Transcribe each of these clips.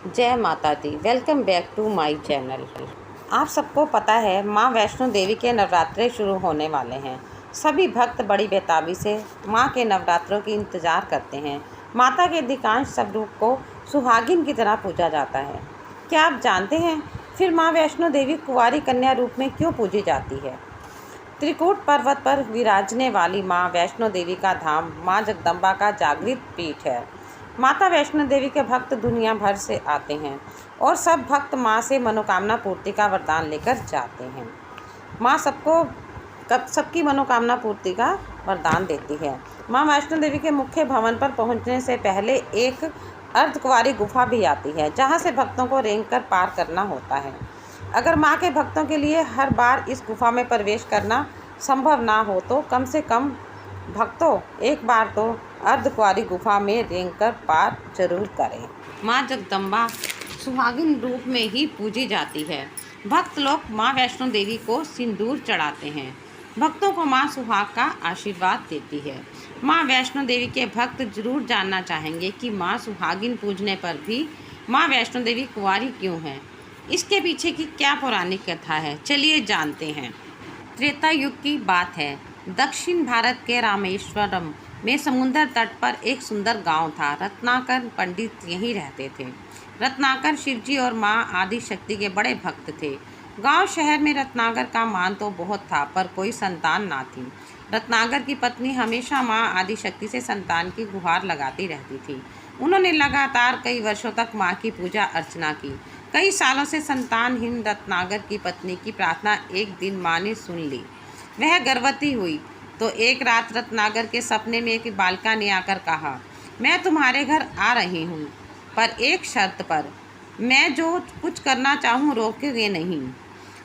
जय माता दी। Welcome back to my channel. आप सबको पता है माँ वैष्णो देवी के नवरात्रे शुरू होने वाले हैं। सभी भक्त बड़ी बेताबी से माँ के नवरात्रों की इंतज़ार करते हैं। माता के अधिकांश स्वरूप को सुहागिन की तरह पूजा जाता है। क्या आप जानते हैं फिर माँ वैष्णो देवी कुंवारी कन्या रूप में क्यों पूजी जाती है? त्रिकूट पर्वत पर विराजने वाली माँ वैष्णो देवी का धाम माँ जगदम्बा का जागृत पीठ है। माता वैष्णो देवी के भक्त दुनिया भर से आते हैं और सब भक्त माँ से मनोकामना पूर्ति का वरदान लेकर जाते हैं। माँ सबकी मनोकामना पूर्ति का वरदान देती है। माँ वैष्णो देवी के मुख्य भवन पर पहुँचने से पहले एक अर्धकुंवारी गुफा भी आती है, जहाँ से भक्तों को रेंग कर पार करना होता है। अगर माँ के भक्तों के लिए हर बार इस गुफा में प्रवेश करना संभव ना हो तो कम से कम भक्तों एक बार तो अर्धकुंवारी गुफा में रेंग कर पार जरूर करें। माँ जगदम्बा सुहागिन रूप में ही पूजी जाती है। भक्त लोग माँ वैष्णो देवी को सिंदूर चढ़ाते हैं। भक्तों को माँ सुहाग का आशीर्वाद देती है। माँ वैष्णो देवी के भक्त जरूर जानना चाहेंगे कि माँ सुहागिन पूजने पर भी माँ वैष्णो देवी कुंवारी क्यों है। इसके पीछे की क्या पौराणिक कथा है, चलिए जानते हैं। त्रेता युग की बात है। दक्षिण भारत के रामेश्वरम में समुद्र तट पर एक सुंदर गांव था। रत्नाकर पंडित यहीं रहते थे। रत्नाकर शिवजी और माँ आदि शक्ति के बड़े भक्त थे। गांव शहर में रत्नाकर का मान तो बहुत था, पर कोई संतान ना थी। रत्नाकर की पत्नी हमेशा माँ आदि शक्ति से संतान की गुहार लगाती रहती थी। उन्होंने लगातार कई वर्षों तक माँ की पूजा अर्चना की। कई सालों से संतानहीन रत्नाकर की पत्नी की प्रार्थना एक दिन माँ ने सुन ली। वह गर्भवती हुई तो एक रात रत्नाकर के सपने में एक बालिका ने आकर कहा, मैं तुम्हारे घर आ रही हूँ, पर एक शर्त पर। मैं जो कुछ करना चाहूँ रोकेंगे नहीं।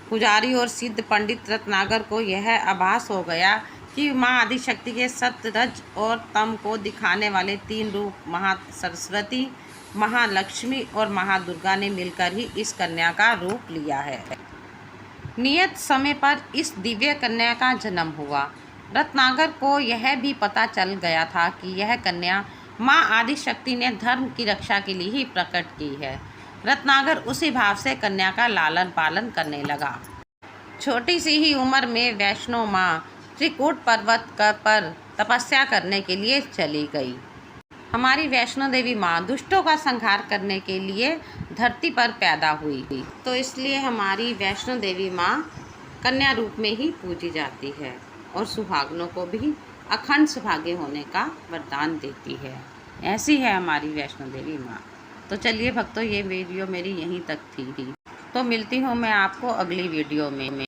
पुजारी और सिद्ध पंडित रत्नाकर को यह आभास हो गया कि माँ आदिशक्ति के सत्य रज और तम को दिखाने वाले तीन रूप महासरस्वती, महालक्ष्मी और महादुर्गा ने मिलकर ही इस कन्या का रूप लिया है। नियत समय पर इस दिव्य कन्या का जन्म हुआ। रत्नाकर को यह भी पता चल गया था कि यह कन्या माँ आदिशक्ति ने धर्म की रक्षा के लिए ही प्रकट की है। रत्नाकर उसी भाव से कन्या का लालन पालन करने लगा। छोटी सी ही उम्र में वैष्णो माँ त्रिकूट पर्वत पर तपस्या करने के लिए चली गई। हमारी वैष्णो देवी माँ दुष्टों का संहार करने के लिए धरती पर पैदा हुई, तो इसलिए हमारी वैष्णो देवी माँ कन्या रूप में ही पूजी जाती है और सुहागनों को भी अखंड सुहागे होने का वरदान देती है। ऐसी है हमारी वैष्णो देवी माँ। तो चलिए भक्तों, ये वीडियो मेरी यहीं तक थी। तो मिलती हूँ मैं आपको अगली वीडियो में।